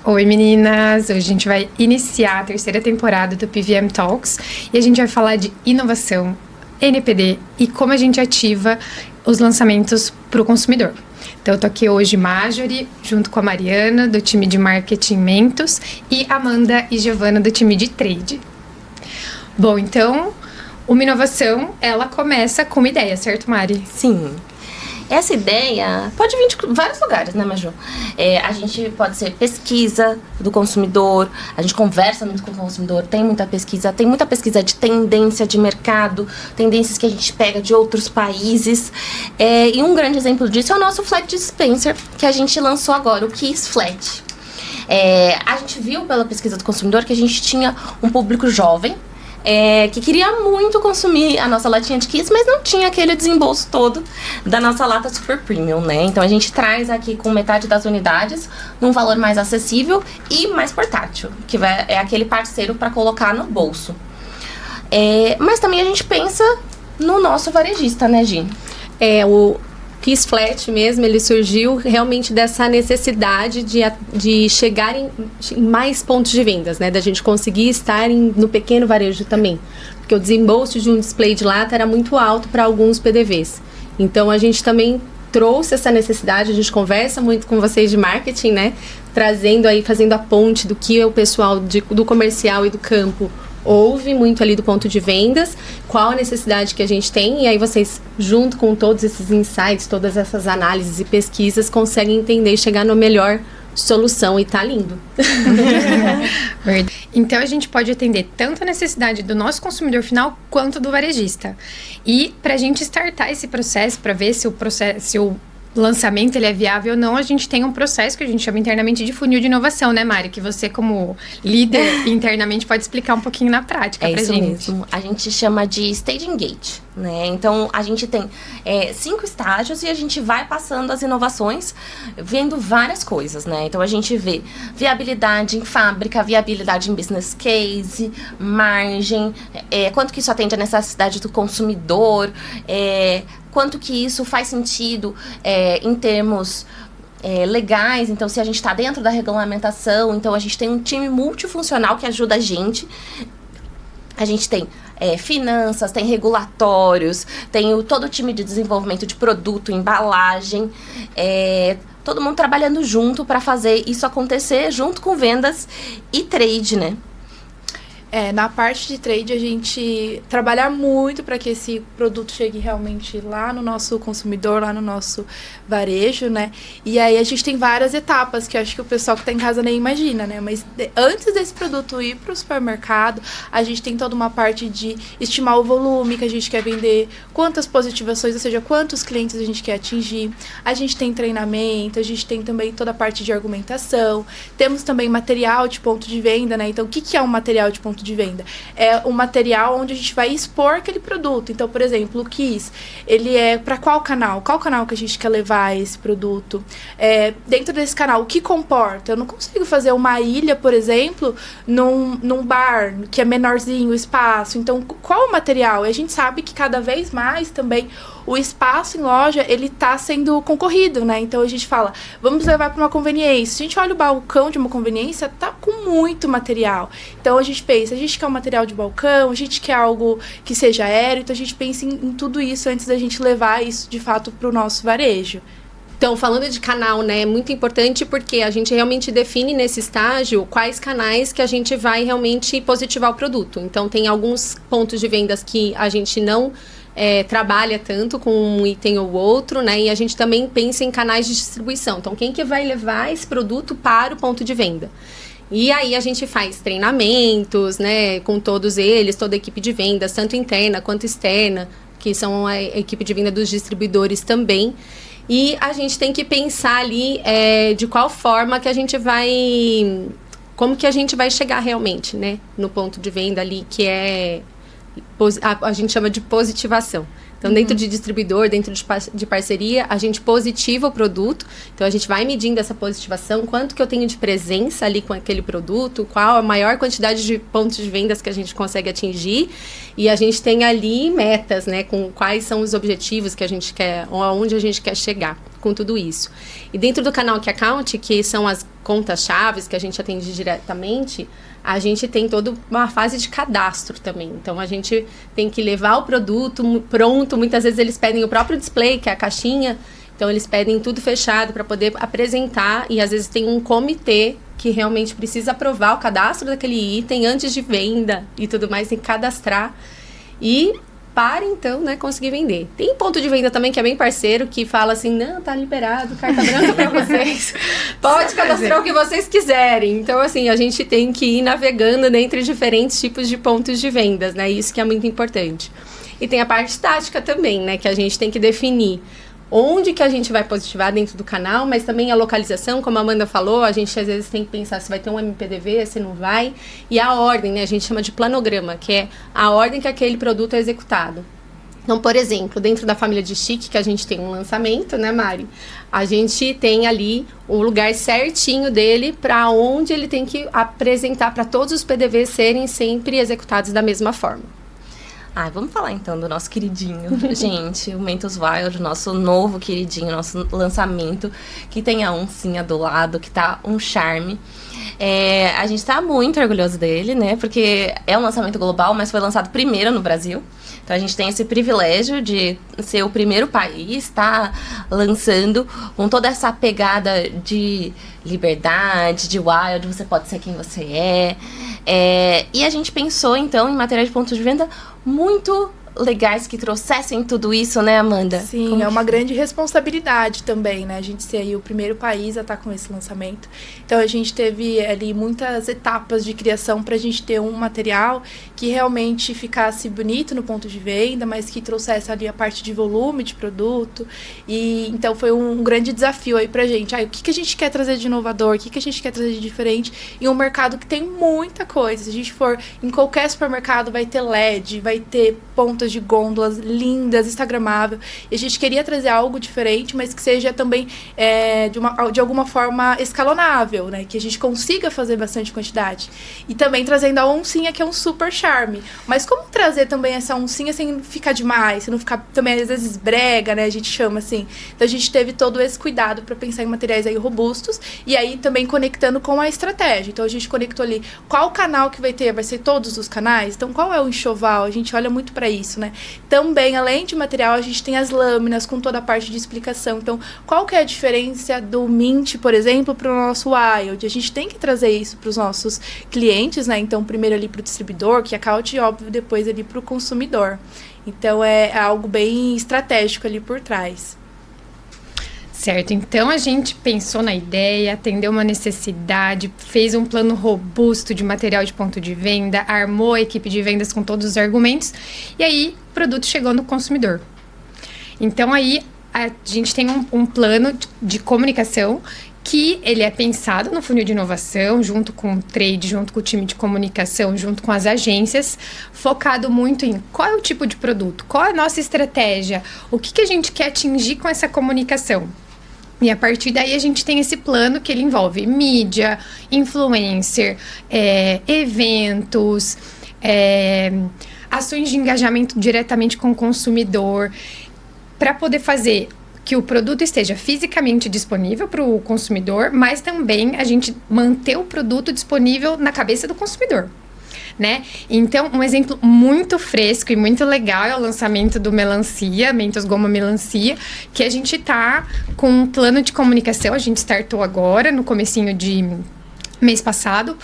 Oi meninas, hoje a gente vai iniciar a terceira temporada do PVM Talks e a gente vai falar de inovação, NPD e como a gente ativa os lançamentos para o consumidor. Então eu tô aqui hoje, Marjorie, junto com a Mariana, do time de Marketing Mentos, e Amanda e Giovana, do time de Trade. Bom, então, uma inovação, ela começa com uma ideia, certo, Mari? Sim. Essa ideia pode vir de vários lugares, né, Maju? A gente pode ser pesquisa do consumidor, a gente conversa muito com o consumidor, tem muita pesquisa de tendência de mercado, tendências que a gente pega de outros países. E um grande exemplo disso é o nosso Flat Dispenser, que a gente lançou agora, o Kiss Flat. A gente viu pela pesquisa do consumidor que a gente tinha um público jovem, que queria muito consumir a nossa latinha de Kiss, mas não tinha aquele desembolso todo da nossa lata super premium, né? Então a gente traz aqui com metade das unidades, num valor mais acessível e mais portátil, que é aquele parceiro para colocar no bolso. Mas também a gente pensa no nosso varejista, né, Gi? O Kiss Flat mesmo, ele surgiu realmente dessa necessidade de chegar em mais pontos de vendas, né? Da gente conseguir estar no pequeno varejo também. Porque o desembolso de um display de lata era muito alto para alguns PDVs. Então, a gente também trouxe essa necessidade, a gente conversa muito com vocês de marketing, né? Trazendo aí, fazendo a ponte do que o pessoal do comercial e do campo ouve muito ali do ponto de vendas, qual a necessidade que a gente tem, e aí vocês, junto com todos esses insights, todas essas análises e pesquisas, conseguem entender e chegar na melhor solução, e tá lindo. Então a gente pode atender tanto a necessidade do nosso consumidor final quanto do varejista. E pra gente startar esse processo, para ver se o lançamento ele é viável ou não, a gente tem um processo que a gente chama internamente de funil de inovação, né, Mari? Que você, como líder internamente, pode explicar um pouquinho na prática pra gente. Isso mesmo. A gente chama de Staging Gate, né? Então, a gente tem 5 estágios e a gente vai passando as inovações, vendo várias coisas, né? Então, a gente vê viabilidade em fábrica, viabilidade em business case, margem, quanto que isso atende à necessidade do consumidor, quanto que isso faz sentido em termos legais. Então, se a gente está dentro da regulamentação, então a gente tem um time multifuncional que ajuda a gente. A gente tem finanças, tem regulatórios, tem todo o time de desenvolvimento de produto, embalagem, todo mundo trabalhando junto para fazer isso acontecer, junto com vendas e trade, né? Na parte de trade, a gente trabalha muito para que esse produto chegue realmente lá no nosso consumidor, lá no nosso varejo, né? E aí a gente tem várias etapas que eu acho que o pessoal que está em casa nem imagina, né? Mas antes desse produto ir para o supermercado, a gente tem toda uma parte de estimar o volume que a gente quer vender, quantas positivações, ou seja, quantos clientes a gente quer atingir. A gente tem treinamento, a gente tem também toda a parte de argumentação. Temos também material de ponto de venda, né? Então, o que é um material de ponto de venda? É um material onde a gente vai expor aquele produto. Então, por exemplo, o Kiss, ele é para qual canal? Qual canal que a gente quer levar esse produto? Dentro desse canal, o que comporta? Eu não consigo fazer uma ilha, por exemplo, num bar que é menorzinho o espaço. Então, qual o material? E a gente sabe que cada vez mais também o espaço em loja, ele tá sendo concorrido, né? Então, a gente fala, vamos levar para uma conveniência. Se a gente olha o balcão de uma conveniência, tá com muito material. Então, a gente pensa, a gente quer um material de balcão, a gente quer algo que seja aéreo, então a gente pensa em tudo isso antes da gente levar isso, de fato, para o nosso varejo. Então, falando de canal, né, é muito importante porque a gente realmente define nesse estágio quais canais que a gente vai realmente positivar o produto. Então, tem alguns pontos de vendas que a gente não trabalha tanto com um item ou outro, né? E a gente também pensa em canais de distribuição. Então, quem que vai levar esse produto para o ponto de venda? E aí a gente faz treinamentos, né, com todos eles, toda a equipe de vendas, tanto interna quanto externa, que são a equipe de venda dos distribuidores também. E a gente tem que pensar ali de qual forma que a gente vai... Como que a gente vai chegar realmente, né, no ponto de venda ali, que a gente chama de positivação. Então, dentro de distribuidor, dentro de parceria, a gente positiva o produto. Então, a gente vai medindo essa positivação, quanto que eu tenho de presença ali com aquele produto, qual a maior quantidade de pontos de vendas que a gente consegue atingir. E a gente tem ali metas, né, com quais são os objetivos que a gente quer, ou aonde a gente quer chegar com tudo isso. E dentro do canal Key Account, que são as contas-chave que a gente atende diretamente, a gente tem toda uma fase de cadastro também. Então, a gente tem que levar o produto pronto. Muitas vezes eles pedem o próprio display, que é a caixinha. Então, eles pedem tudo fechado para poder apresentar. E, às vezes, tem um comitê que realmente precisa aprovar o cadastro daquele item antes de venda e tudo mais. Tem que cadastrar. E para, então, né, conseguir vender. Tem ponto de venda também que é bem parceiro, que fala assim, não, tá liberado, carta branca para vocês. Pode cadastrar o que vocês quiserem. Então, assim, a gente tem que ir navegando entre diferentes tipos de pontos de vendas, né? Isso que é muito importante. E tem a parte tática também, né? Que a gente tem que definir onde que a gente vai positivar dentro do canal, mas também a localização, como a Amanda falou, a gente às vezes tem que pensar se vai ter um MPDV, se não vai, e a ordem, né, a gente chama de planograma, que é a ordem que aquele produto é executado. Então, por exemplo, dentro da família de Chique, que a gente tem um lançamento, né, Mari? A gente tem ali o lugar certinho dele para onde ele tem que apresentar para todos os PDVs serem sempre executados da mesma forma. Vamos falar então do nosso queridinho, gente, o Mentos Wild, nosso novo queridinho, nosso lançamento, que tem a oncinha do lado, que tá um charme. A gente tá muito orgulhoso dele, né, porque é um lançamento global, mas foi lançado primeiro no Brasil. Então, a gente tem esse privilégio de ser o primeiro país, tá lançando com toda essa pegada de liberdade, de wild, você pode ser quem você é. E a gente pensou, então, em materiais de ponto de venda muito legais que trouxessem tudo isso, né, Amanda? Sim, é uma grande responsabilidade também, né? A gente ser aí o primeiro país a estar com esse lançamento. Então, a gente teve ali muitas etapas de criação para a gente ter um material que realmente ficasse bonito no ponto de venda, mas que trouxesse ali a parte de volume de produto. E então, foi um grande desafio aí pra gente. O que a gente quer trazer de inovador? O que a gente quer trazer de diferente em um mercado que tem muita coisa. Se a gente for em qualquer supermercado, vai ter LED, vai ter pontas de gôndolas lindas, instagramável. E a gente queria trazer algo diferente, mas que seja também de alguma forma escalonável, né? Que a gente consiga fazer bastante quantidade. E também trazendo a oncinha, que é um super charme. Mas como trazer também essa oncinha sem ficar demais, sem não ficar também às vezes brega, né? A gente chama assim. Então a gente teve todo esse cuidado para pensar em materiais aí robustos e aí também conectando com a estratégia. Então a gente conectou ali qual canal que vai ter, vai ser todos os canais. Então qual é o enxoval? A gente olha muito para isso, né? Também, além de material, a gente tem as lâminas com toda a parte de explicação. Então, qual que é a diferença do Mint, por exemplo, para o nosso Wild? A gente tem que trazer isso para os nossos clientes, né? Então, primeiro ali para o distribuidor, que é a Caut, e óbvio, depois ali para o consumidor. Então, é algo bem estratégico ali por trás. Certo, então a gente pensou na ideia, atendeu uma necessidade, fez um plano robusto de material de ponto de venda, armou a equipe de vendas com todos os argumentos e aí o produto chegou no consumidor. Então aí a gente tem um plano de comunicação que ele é pensado no funil de inovação, junto com o trade, junto com o time de comunicação, junto com as agências, focado muito em qual é o tipo de produto, qual é a nossa estratégia, o que a gente quer atingir com essa comunicação. E a partir daí a gente tem esse plano que ele envolve mídia, influencer, eventos, ações de engajamento diretamente com o consumidor, para poder fazer que o produto esteja fisicamente disponível para o consumidor, mas também a gente manter o produto disponível na cabeça do consumidor. Né? Então, um exemplo muito fresco e muito legal é o lançamento do Melancia, Mentos Goma Melancia, que a gente tá com um plano de comunicação, a gente startou agora, no comecinho de mês passado,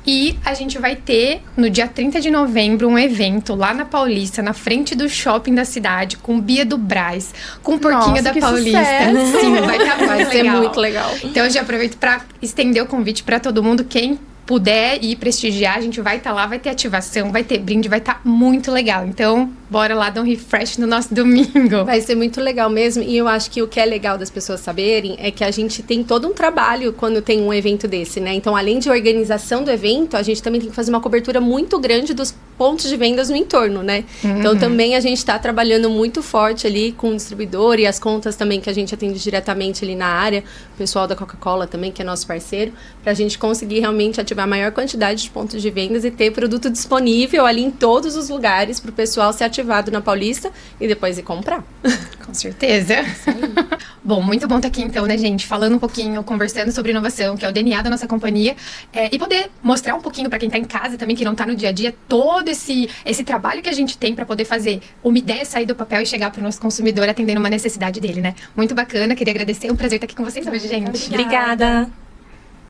e a gente vai ter, no dia 30 de novembro, um evento lá na Paulista, na frente do shopping da cidade, com Bia do Brás, com o Porquinho da Paulista. Sucesso. Sim, vai estar muito Vai ser muito legal. Então, eu já aproveito para estender o convite para todo mundo, quem puder ir prestigiar, a gente vai estar lá, vai ter ativação, vai ter brinde, vai estar muito legal. Então, bora lá dar um refresh no nosso domingo. Vai ser muito legal mesmo, e eu acho que o que é legal das pessoas saberem é que a gente tem todo um trabalho quando tem um evento desse, né? Então, além de organização do evento, a gente também tem que fazer uma cobertura muito grande dos pontos de vendas no entorno, né? Então, também a gente está trabalhando muito forte ali com o distribuidor e as contas também que a gente atende diretamente ali na área, o pessoal da Coca-Cola também, que é nosso parceiro, para a gente conseguir realmente ativar a maior quantidade de pontos de vendas e ter produto disponível ali em todos os lugares para o pessoal ser ativado na Paulista e depois ir comprar. Com certeza. Bom, muito bom estar aqui então, né, gente? Falando um pouquinho, conversando sobre inovação, que é o DNA da nossa companhia. E poder mostrar um pouquinho para quem está em casa também, que não está no dia a dia, todo esse trabalho que a gente tem para poder fazer uma ideia sair do papel e chegar para o nosso consumidor atendendo uma necessidade dele, né? Muito bacana, queria agradecer. É um prazer estar aqui com vocês hoje, gente. Obrigada.